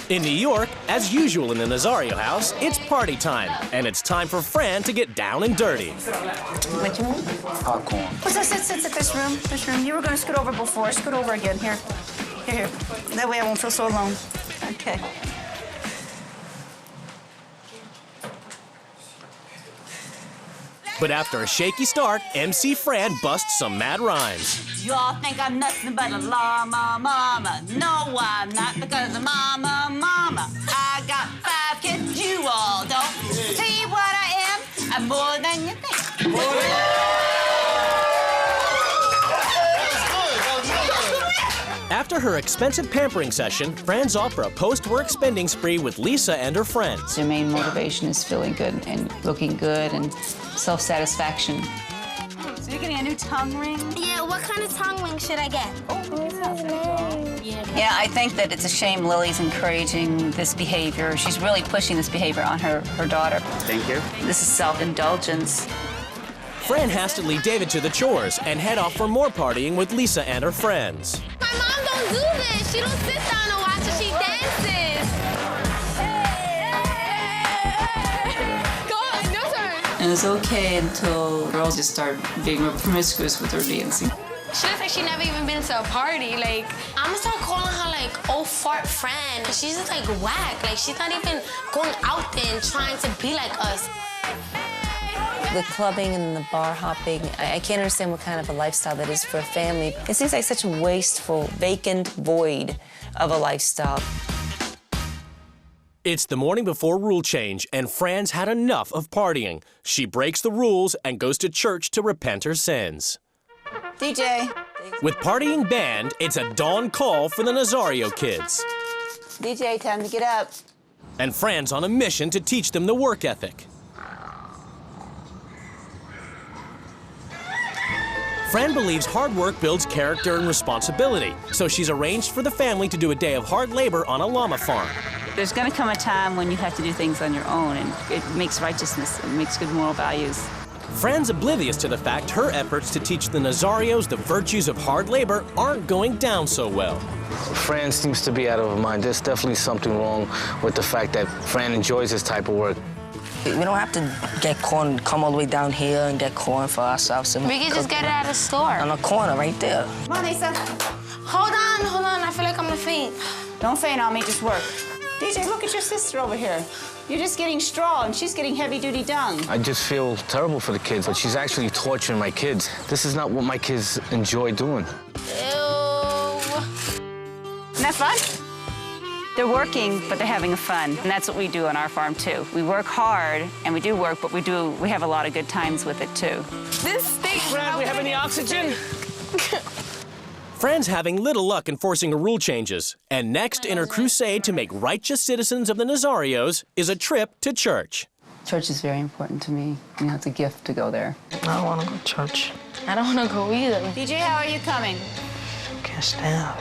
In New York, as usual in the Nazario house, it's party time. And it's time for Fran to get down and dirty. What you want? Popcorn. What's that? Sit this room. This room. You were going to scoot over before. Scoot over again. Here. Here. That way I won't feel so alone. Okay. But after a shaky start, MC Fran busts some mad rhymes. Y'all think I'm nothing but a llama mama. No, I'm not, because of mama. I got 5 kids, you all don't. See what I am? I'm more than you think. After her expensive pampering session, Fran's off for a post-work spending spree with Lisa and her friends. Your main motivation is feeling good and looking good and self-satisfaction. So you're getting a new tongue ring? Yeah, what kind of tongue ring should I get? Yeah, I think that it's a shame Lily's encouraging this behavior. She's really pushing this behavior on her daughter. Thank you. This is self-indulgence. Fran has to lead David to the chores and head off for more partying with Lisa and her friends. My mom don't do this. She don't sit down and watch it. She dances. Go on, your turn. And it's okay until girls just start being more promiscuous with their dancing. She looks like she never even been to a party. Like, I'm gonna start calling her like old fart friend. She's just like whack. Like, she's not even going out there and trying to be like us. The clubbing and the bar hopping, I can't understand what kind of a lifestyle that is for a family. It seems like such a wasteful, vacant void of a lifestyle. It's the morning before rule change, and Fran's had enough of partying. She breaks the rules and goes to church to repent her sins. DJ. With partying banned, it's a dawn call for the Nazario kids. DJ, time to get up. And Fran's on a mission to teach them the work ethic. Fran believes hard work builds character and responsibility, so she's arranged for the family to do a day of hard labor on a llama farm. There's going to come a time when you have to do things on your own, and it makes righteousness, it makes good moral values. Fran's oblivious to the fact her efforts to teach the Nazarios the virtues of hard labor aren't going down so well. Fran seems to be out of her mind. There's definitely something wrong with the fact that Fran enjoys this type of work. We don't have to get corn, come all the way down here and get corn for ourselves. And We can just get it at a store. on a corner right there. Come on, Lisa. Hold on. I feel like I'm gonna faint. Don't faint on me, just work. DJ, look at your sister over here. You're just getting straw, and she's getting heavy-duty dung. I just feel terrible for the kids, but she's actually torturing my kids. This is not what my kids enjoy doing. Ew. Isn't that fun? They're working, but they're having fun, and that's what we do on our farm, too. We work hard, and we do work, but we have a lot of good times with it, too. This stinks. Fran, we have any oxygen? Fran's having little luck enforcing her rule changes, and next in her crusade to make righteous citizens of the Nazarios is a trip to church. Church is very important to me. You know, it's a gift to go there. I don't want to go to church. I don't want to go either. DJ, how are you coming? Can't stand.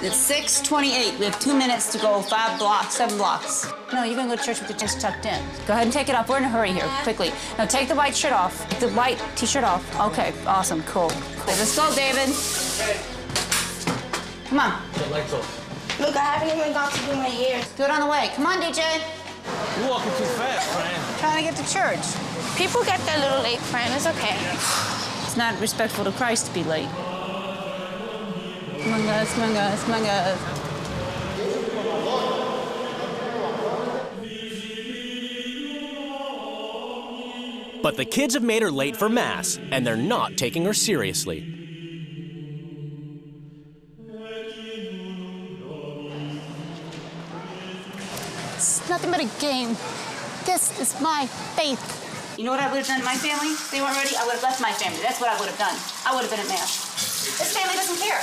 It's 6:28. We have 2 minutes to go 5 blocks, 7 blocks. No, you're gonna go to church with your chest tucked in. Go ahead and take it off. We're in a hurry here, quickly. Now take the white shirt off. Take the white t-shirt off. Okay, awesome, cool. Let's go, David. Come on. Look, I haven't even got to do my hair. Do it on the way. Come on, DJ. You're walking too fast, Fran. Trying to get to church. People get there a little late, friend. It's okay. It's not respectful to Christ to be late. Come on, guys, come on, guys, come on, guys. But the kids have made her late for Mass, and they're not taking her seriously. It's nothing but a game. This is my faith. You know what I would have done to my family? If they weren't ready, I would have left my family. That's what I would have done. I would have been at Mass. This family doesn't care.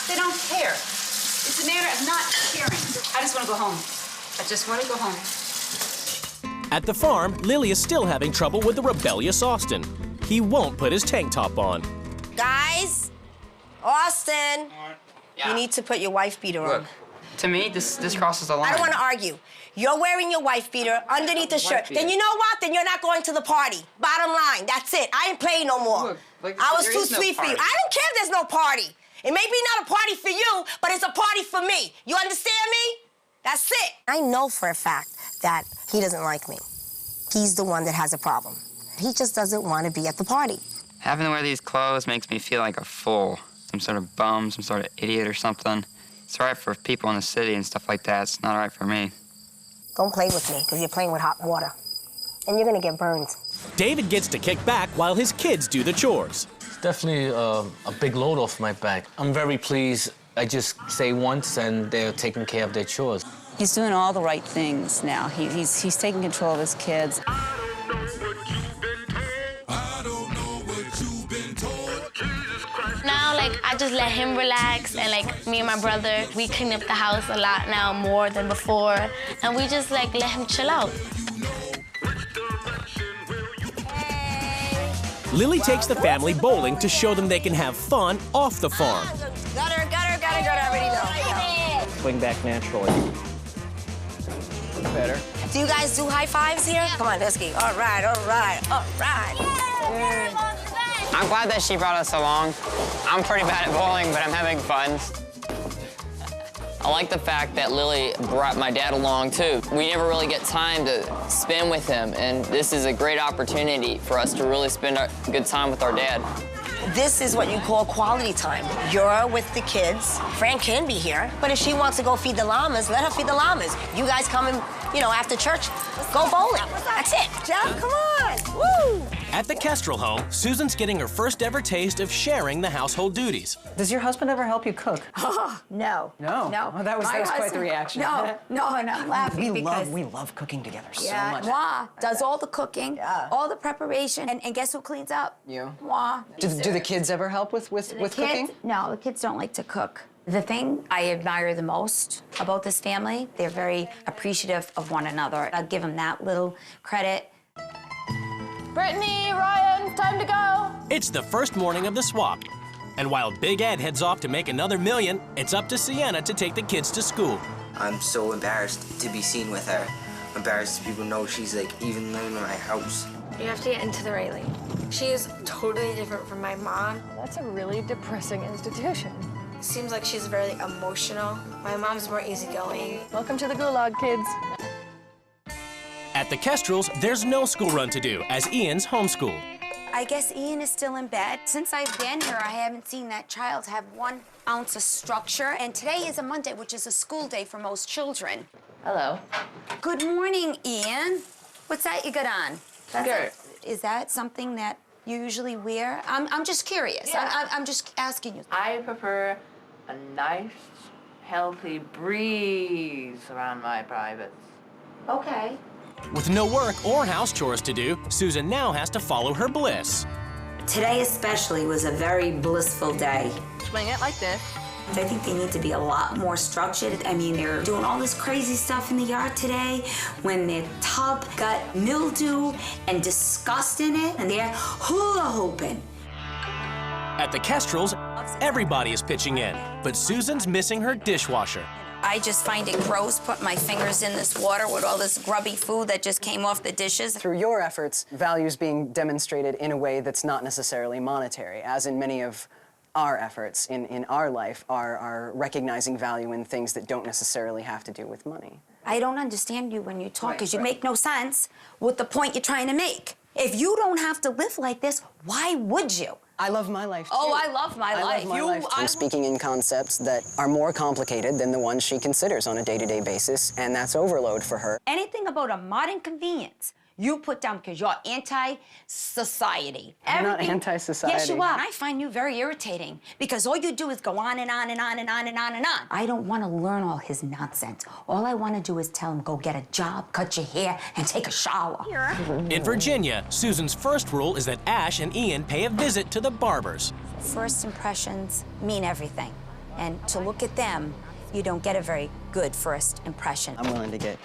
They don't care. It's a matter of not caring. I just want to go home. I just want to go home. At the farm, Lily is still having trouble with the rebellious Austin. He won't put his tank top on. Guys, Austin, you need to put your wife beater on. Look, to me, this crosses the line. I don't want to argue. You're wearing your wife beater underneath the shirt. Then you know what? Then you're not going to the party. Bottom line, that's it. I ain't playing no more. Look, like, I was there too is no sweet for you. party. I don't care if there's no party. It may be not a party for you, but it's a party for me. You understand me? That's it. I know for a fact that he doesn't like me. He's the one that has a problem. He just doesn't want to be at the party. Having to wear these clothes makes me feel like a fool, some sort of bum, some sort of idiot or something. It's all right for people in the city and stuff like that. It's not all right for me. Don't play with me, because you're playing with hot water. And you're going to get burned. David gets to kick back while his kids do the chores. It's definitely a big load off my back. I'm very pleased. I just say once and they're taking care of their chores. He's doing all the right things now. He's taking control of his kids. Now, like, I just let him relax, and, like, me and my brother, we clean up the house a lot now, more than before, and we just, like, let him chill out. Lily takes the family bowling to show them they can have fun off the farm. Gutter. Already know. Swing back naturally. Better. Do you guys do high fives here? Come on, let's get. All right. I'm glad that she brought us along. I'm pretty bad at bowling, but I'm having fun. I like the fact that Lily brought my dad along, too. We never really get time to spend with him, and this is a great opportunity for us to really spend a good time with our dad. This is what you call quality time. You're with the kids. Fran can be here, but if she wants to go feed the llamas, let her feed the llamas. You guys come and, after church, go bowling. That's it. Jeff, come on. Woo! At the Kestrel home, Susan's getting her first ever taste of sharing the household duties. Does your husband ever help you cook? No. No? No. Oh, that was quite the reaction. No, I'm laughing because... We love cooking together so yeah, much. Moi does all the cooking, Yeah. all the preparation, and guess who cleans up? You. Moi. Do the kids ever help with cooking? No, the kids don't like to cook. The thing I admire the most about this family, they're very appreciative of one another. I'll give them that little credit. Brittany, Ryan, time to go. It's the first morning of the swap. And while Big Ed heads off to make another million, it's up to Sienna to take the kids to school. I'm so embarrassed to be seen with her. Embarrassed people know she's like even living in my house. You have to get into the right lane. She is totally different from my mom. That's a really depressing institution. Seems like she's very emotional. My mom's more easygoing. Welcome to the gulag, kids. At the Kestrels, there's no school run to do, as Ian's homeschooled. I guess Ian is still in bed. Since I've been here, I haven't seen that child have 1 ounce of structure. And today is a Monday, which is a school day for most children. Hello. Good morning, Ian. What's that you got on? Skirt. Is that something that you usually wear? I'm just curious. Yeah. I'm just asking you. I prefer a nice, healthy breeze around my privates. Okay. With no work or house chores to do, Susan now has to follow her bliss. Today especially was a very blissful day. Swing it like this. I think they need to be a lot more structured. I mean, they're doing all this crazy stuff in the yard today when their tub got mildew and disgust in it, and they're hula hooping. At the Kestrels, everybody is pitching in, but Susan's missing her dishwasher. I just find it gross putting my fingers in this water with all this grubby food that just came off the dishes. Through your efforts, values being demonstrated in a way that's not necessarily monetary, as in many of our efforts in our life are recognizing value in things that don't necessarily have to do with money. I don't understand you when you talk, because you make no sense with the point you're trying to make. If you don't have to live like this, why would you? I love my life, too. Oh, I love my life. Love my life, too. I'm speaking in concepts that are more complicated than the ones she considers on a day-to-day basis, and that's overload for her. Anything about a modern convenience, you put down because you're anti-society. I'm not anti-society. Yes, you are. I find you very irritating because all you do is go on and on and on and on and on and on. I don't want to learn all his nonsense. All I want to do is tell him, go get a job, cut your hair, and take a shower. In Virginia, Susan's first rule is that Ash and Ian pay a visit to the barbers. First impressions mean everything. And to look at them, you don't get a very good first impression. I'm willing to get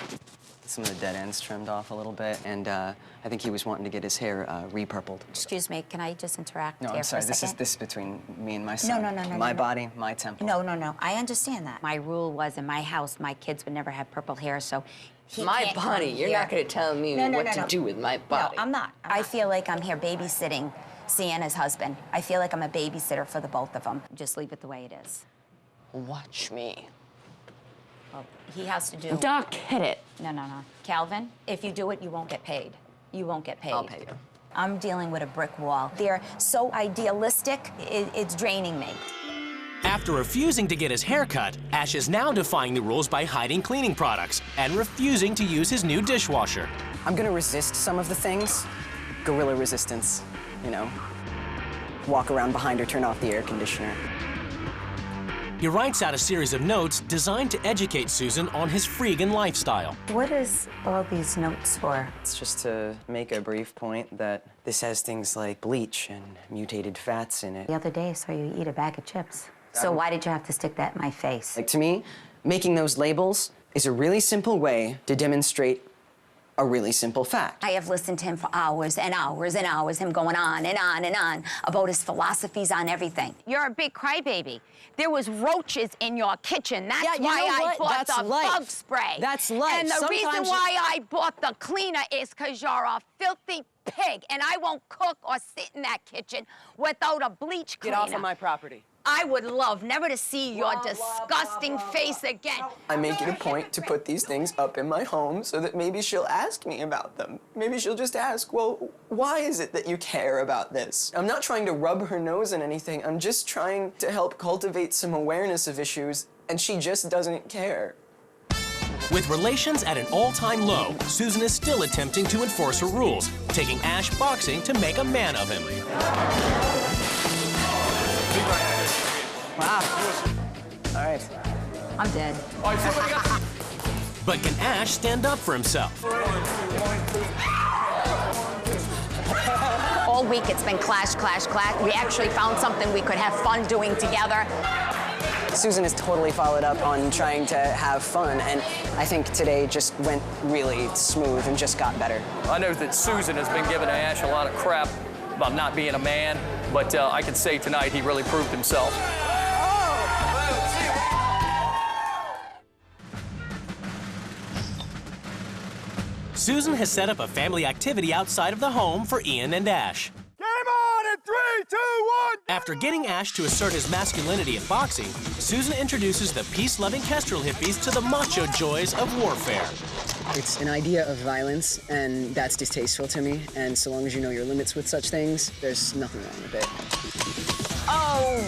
some of the dead ends trimmed off a little bit, and I think he was wanting to get his hair re-purpled. Excuse me, can I just interact No, here I'm sorry, for a second? this is between me and my son. No. My body, my temple. No, I understand that. My rule was in my house, my kids would never have purple hair, so he My can't body? come You're here. not going to tell me what to do with my body. No, I'm not. I feel like I'm here babysitting Sienna's husband. I feel like I'm a babysitter for the both of them. Just leave it the way it is. Watch me. Well, he has to do... Doc, hit it. No. Calvin, if you do it, you won't get paid. You won't get paid. I'll pay you. I'm dealing with a brick wall. They're so idealistic, it's draining me. After refusing to get his hair cut, Ash is now defying the rules by hiding cleaning products and refusing to use his new dishwasher. I'm gonna resist some of the things. Guerrilla resistance, you know. Walk around behind her, turn off the air conditioner. He writes out a series of notes designed to educate Susan on his freegan lifestyle. What is all these notes for? It's just to make a brief point that this has things like bleach and mutated fats in it. The other day I saw you eat a bag of chips. So why did you have to stick that in my face? Like, to me, making those labels is a really simple way to demonstrate a really simple fact. I have listened to him for hours and hours and hours, him going on and on and on about his philosophies on everything. You're a big crybaby. There was roaches in your kitchen. That's Yeah, you why know I what? bought That's the life. bug spray. That's life. And the reason Sometimes why I bought the cleaner is because you're a filthy pig, and I won't cook or sit in that kitchen without a bleach cleaner. Get off of my property. I would love never to see your disgusting face again. I make it a point to put these things up in my home so that maybe she'll ask me about them. Maybe she'll just ask, well, why is it that you care about this? I'm not trying to rub her nose in anything. I'm just trying to help cultivate some awareness of issues, and she just doesn't care. With relations at an all-time low, Susan is still attempting to enforce her rules, taking Ash boxing to make a man of him. Wow. All right. I'm dead. But can Ash stand up for himself? All week it's been clash, clash, clash. We actually found something we could have fun doing together. Susan has totally followed up on trying to have fun, and I think today just went really smooth and just got better. I know that Susan has been giving Ash a lot of crap about not being a man, but I can say tonight he really proved himself. Susan has set up a family activity outside of the home for Ian and Ash. Game on in 3, 2, 1! After getting Ash to assert his masculinity in boxing, Susan introduces the peace-loving Kestrel hippies to the macho joys of warfare. It's an idea of violence, and that's distasteful to me, and so long as you know your limits with such things, there's nothing wrong with it. Oh,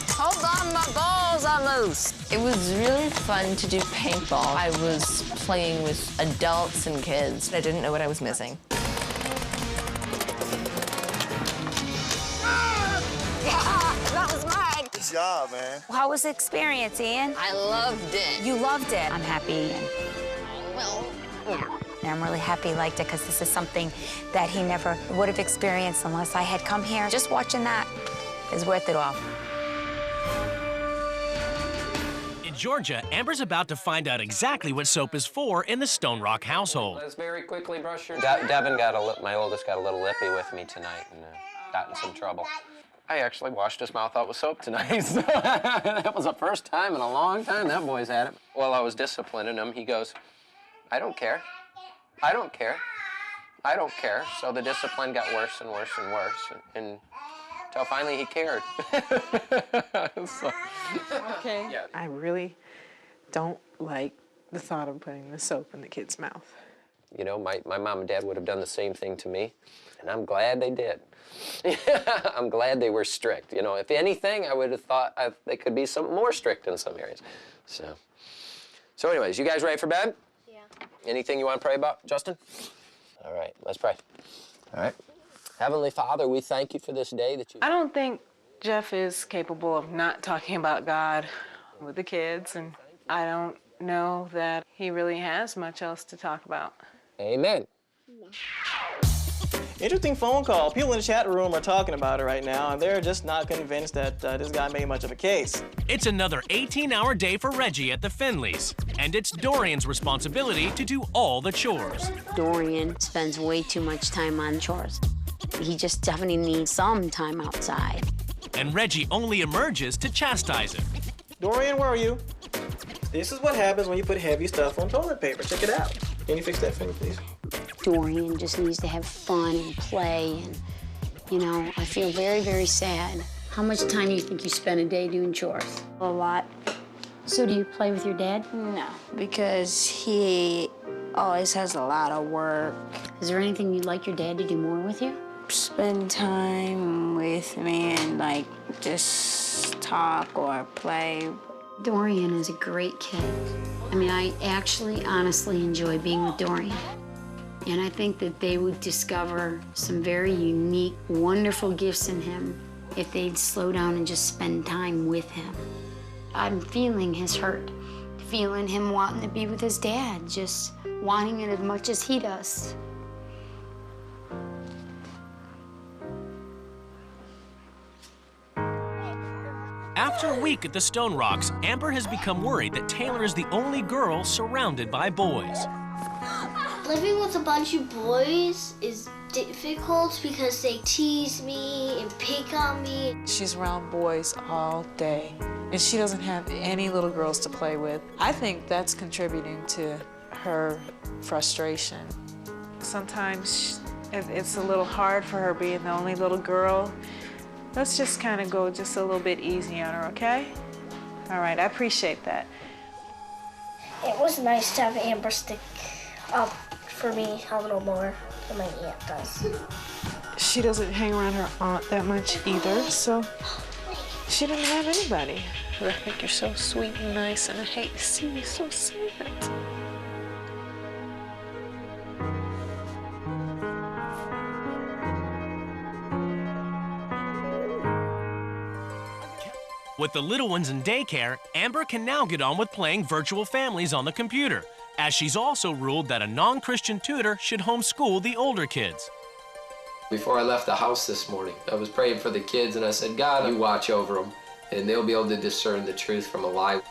hold on, my balls are loose. It was really fun to do paintball. I was playing with adults and kids. I didn't know what I was missing. That was mine. Good job, man. How was the experience, Ian? I loved it. You loved it. I'm happy. Well, yeah. And I'm really happy he liked it because this is something that he never would have experienced unless I had come here. Just watching that is worth it all. In Georgia, Amber's about to find out exactly what soap is for in the Stone Rock household. Let's very quickly brush your... Devin got my oldest got a little lippy with me tonight and got in some trouble. I actually washed his mouth out with soap tonight. So that was the first time in a long time that boy's had it. While I was disciplining him, he goes, I don't care. I don't care. I don't care. So the discipline got worse and worse and worse. And until finally he cared. So, okay. Yeah. I really don't like the thought of putting the soap in the kid's mouth. You know, my mom and dad would have done the same thing to me, and I'm glad they did. I'm glad they were strict. You know, if anything, I would have thought they could be some more strict in some areas. So anyways, you guys ready for bed? Yeah. Anything you want to pray about, Justin? All right, let's pray. All right. Heavenly Father, we thank you for this day that you... I don't think Jeff is capable of not talking about God with the kids, and I don't know that he really has much else to talk about. Amen. Interesting phone call. People in the chat room are talking about it right now, and they're just not convinced that this guy made much of a case. It's another 18-hour day for Reggie at the Finleys, and it's Dorian's responsibility to do all the chores. Dorian spends way too much time on chores. He just definitely needs some time outside. And Reggie only emerges to chastise him. Dorian, where are you? This is what happens when you put heavy stuff on toilet paper. Check it out. Can you fix that for me, please? Dorian just needs to have fun and play, and, you know, I feel very, very sad. How much time do you think you spend a day doing chores? A lot. So do you play with your dad? No, because he always has a lot of work. Is there anything you'd like your dad to do more with you? Spend time with me and like just talk or play. Dorian is a great kid. I mean, I actually honestly enjoy being with Dorian. And I think that they would discover some very unique, wonderful gifts in him if they'd slow down and just spend time with him. I'm feeling his hurt, feeling him wanting to be with his dad, just wanting it as much as he does. After a week at the Stone Rocks, Amber has become worried that Taylor is the only girl surrounded by boys. Living with a bunch of boys is difficult because they tease me and pick on me. She's around boys all day, and she doesn't have any little girls to play with. I think that's contributing to her frustration. Sometimes it's a little hard for her being the only little girl. Let's just kind of go just a little bit easy on her, okay? All right, I appreciate that. It was nice to have Amber stick up for me a little more than my aunt does. She doesn't hang around her aunt that much either, so she didn't have anybody. But I think you're so sweet and nice, and I hate to see you so sad. With the little ones in daycare, Amber can now get on with playing virtual families on the computer, as she's also ruled that a non-Christian tutor should homeschool the older kids. Before I left the house this morning, I was praying for the kids and I said, God, you watch over them and they'll be able to discern the truth from a lie.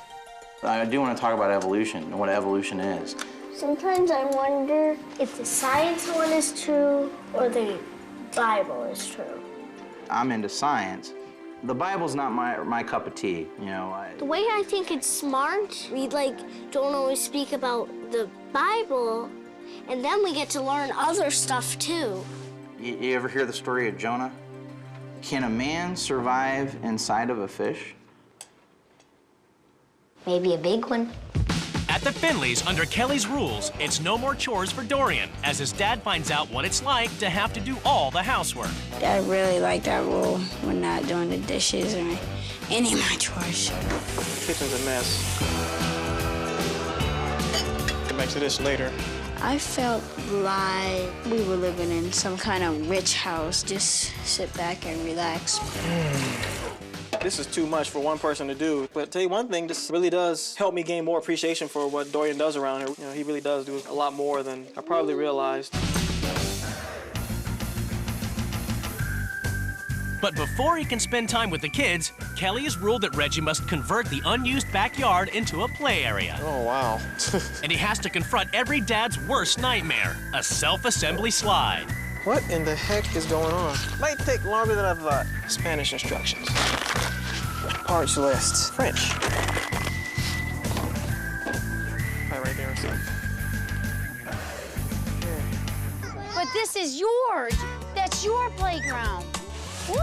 I do want to talk about evolution and what evolution is. Sometimes I wonder if the science one is true or the Bible is true. I'm into science. The Bible's not my cup of tea, you know. The way I think it's smart, we don't always speak about the Bible, and then we get to learn other stuff too. You ever hear the story of Jonah? Can a man survive inside of a fish? Maybe a big one. At the Finleys, under Kelly's rules, it's no more chores for Dorian, as his dad finds out what it's like to have to do all the housework. Dad really liked that rule. We're not doing the dishes or any of my chores. The kitchen's a mess. Get back to this later. I felt like we were living in some kind of rich house. Just sit back and relax. This is too much for one person to do. But I'll tell you one thing, this really does help me gain more appreciation for what Dorian does around here. You know, he really does do a lot more than I probably realized. But before he can spend time with the kids, Kelly has ruled that Reggie must convert the unused backyard into a play area. Oh, wow. And he has to confront every dad's worst nightmare, a self-assembly slide. What in the heck is going on? Might take longer than I thought. Spanish instructions. Parts list. French. Right there. But this is yours. That's your playground. Woo!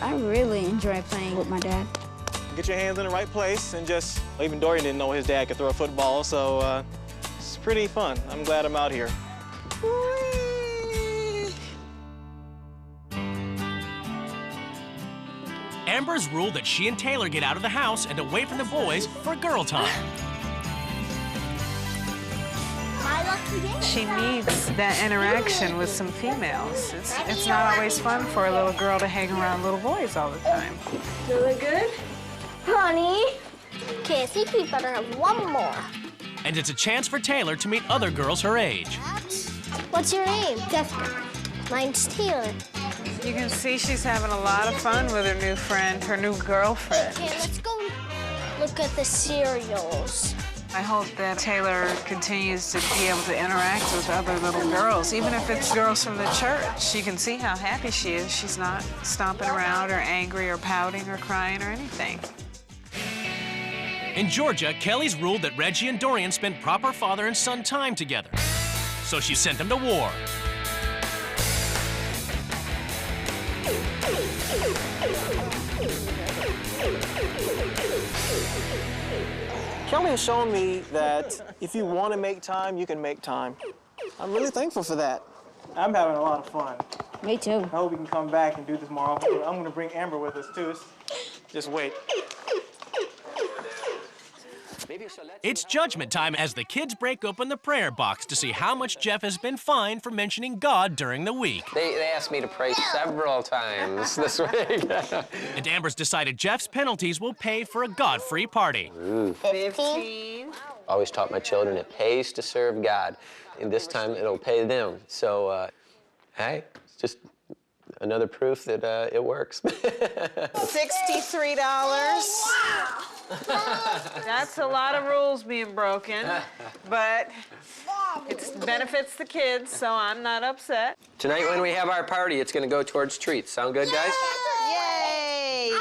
I really enjoy playing with my dad. Get your hands in the right place and just... Even Dorian didn't know his dad could throw a football, so it's pretty fun. I'm glad I'm out here. Amber's ruled that she and Taylor get out of the house and away from the boys for girl time. My lucky day. She needs that interaction with some females. It's not always fun for a little girl to hang around little boys all the time. Really good? Honey. Okay, I think we better have one more. And it's a chance for Taylor to meet other girls her age. What's your name? Jessica. Mine's Taylor. You can see she's having a lot of fun with her new friend, her new girlfriend. Okay, let's go look at the cereals. I hope that Taylor continues to be able to interact with other little girls, even if it's girls from the church. She can see how happy she is. She's not stomping around or angry or pouting or crying or anything. In Georgia, Kelly's ruled that Reggie and Dorian spend proper father and son time together. So she sent them to war. Kelly has shown me that if you want to make time, you can make time. I'm really thankful for that. I'm having a lot of fun. Me too. I hope we can come back and do this more often. I'm going to bring Amber with us, too. Just wait. It's judgment time as the kids break open the prayer box to see how much Jeff has been fined for mentioning God during the week. They asked me to pray several times this week. And Amber's decided Jeff's penalties will pay for a God-free party. 15. Always taught my children it pays to serve God, and this time it'll pay them. So, hey, it's just another proof that it works. $63. Wow. That's a lot of rules being broken, but it benefits the kids, so I'm not upset. Tonight when we have our party, it's gonna go towards treats. Sound good, guys? Yay!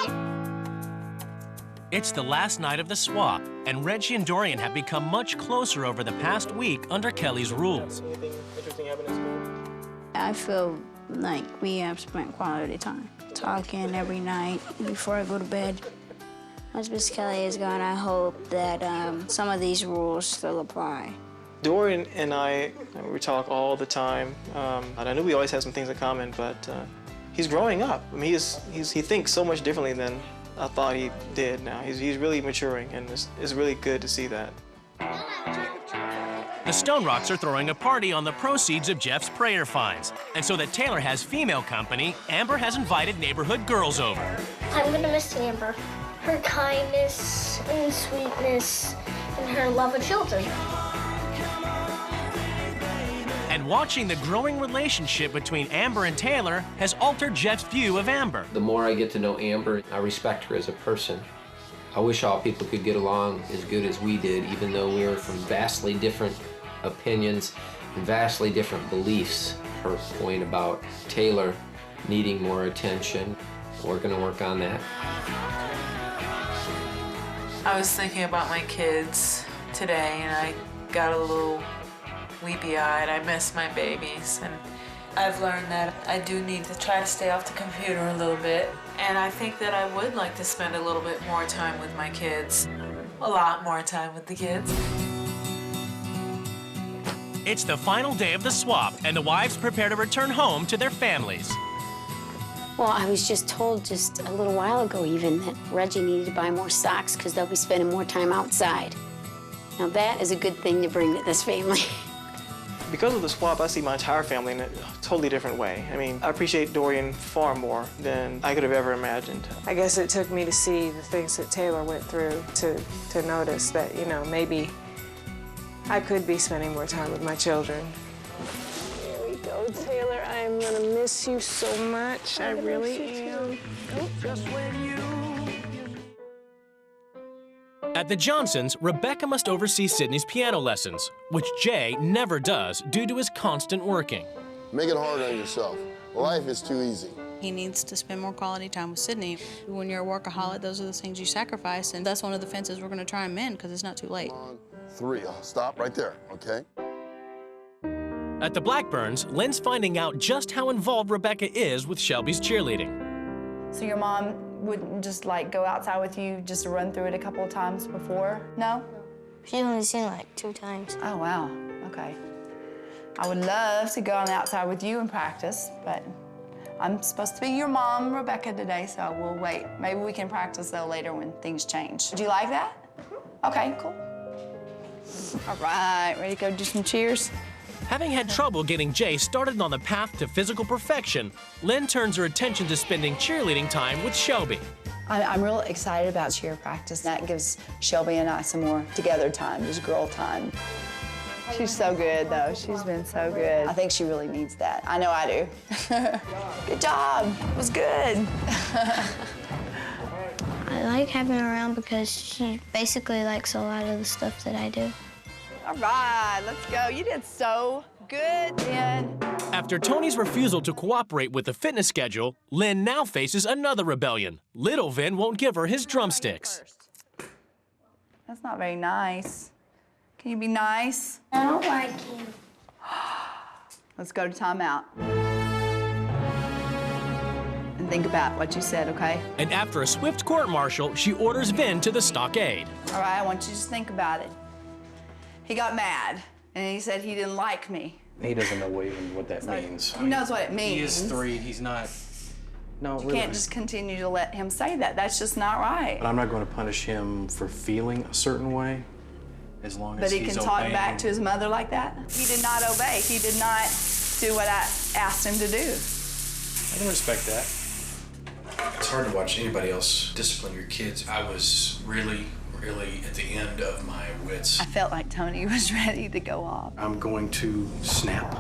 It's the last night of the swap, and Reggie and Dorian have become much closer over the past week under Kelly's rules. Anything interesting happen in school? I feel like we have spent quality time talking every night before I go to bed. Once Miss Kelly is gone, I hope that some of these rules still apply. Dorian and we talk all the time. And I knew we always had some things in common, but he's growing up. I mean, he thinks so much differently than I thought he did now. He's really maturing, and it's really good to see that. The Stone Rocks are throwing a party on the proceeds of Jeff's prayer fines. And so that Taylor has female company, Amber has invited neighborhood girls over. I'm gonna miss Amber. Her kindness and sweetness and her love of children. And watching the growing relationship between Amber and Taylor has altered Jeff's view of Amber. The more I get to know Amber, I respect her as a person. I wish all people could get along as good as we did, even though we were from vastly different opinions and vastly different beliefs. Her point about Taylor needing more attention, we're gonna work on that. I was thinking about my kids today, and I got a little weepy-eyed. I miss my babies, and I've learned that I do need to try to stay off the computer a little bit, and I think that I would like to spend a little bit more time with my kids. A lot more time with the kids. It's the final day of the swap, and the wives prepare to return home to their families. Well, I was just told just a little while ago even that Reggie needed to buy more socks because they'll be spending more time outside. Now that is a good thing to bring to this family. Because of the swap, I see my entire family in a totally different way. I mean, I appreciate Dorian far more than I could have ever imagined. I guess it took me to see the things that Taylor went through to notice that, you know, maybe I could be spending more time with my children. Here we go, Taylor. I'm gonna miss you so much. I really am. At the Johnsons, Rebecca must oversee Sydney's piano lessons, which Jay never does due to his constant working. Make it hard on yourself. Life is too easy. He needs to spend more quality time with Sydney. When you're a workaholic, those are the things you sacrifice, and that's one of the fences we're going to try and mend because it's not too late. 3. I'll stop right there, okay? At the Blackburns, Lynn's finding out just how involved Rebecca is with Shelby's cheerleading. So your mom wouldn't just like go outside with you just to run through it a couple of times before? No? She's only seen like 2 times. Oh, wow. Okay. I would love to go on the outside with you and practice, but I'm supposed to be your mom, Rebecca, today, so we'll wait. Maybe we can practice, though, later when things change. Do you like that? Okay, cool. All right, ready to go do some cheers? Having had trouble getting Jay started on the path to physical perfection, Lynn turns her attention to spending cheerleading time with Shelby. I'm real excited about cheer practice. That gives Shelby and I some more together time, just girl time. She's so good, though. She's been so good. I think she really needs that. I know I do. Good job. It was good. I like having her around because she basically likes a lot of the stuff that I do. All right, let's go. You did so good, Lynn. After Tony's refusal to cooperate with the fitness schedule, Lynn now faces another rebellion. Little Vin won't give her his drumsticks. That's not very nice. Can you be nice? I don't like you. Let's go to timeout. And Think about what you said, okay? And after a swift court-martial, she orders Vin to the stockade. All right, I want you to just think about it. He got mad, and he said he didn't like me. He doesn't know even what that So means. he knows what it means. He is 3. He's not. No, You really. can't just continue to let him say that. That's just not right. But I'm not going to punish him for feeling a certain way, as long as But he he's can talk obeying. back to his mother like that? He did not obey. He did not do what I asked him to do. I can respect that. It's hard to watch anybody else discipline your kids. I was really at the end of my wits. I felt like Tony was ready to go off. I'm going to snap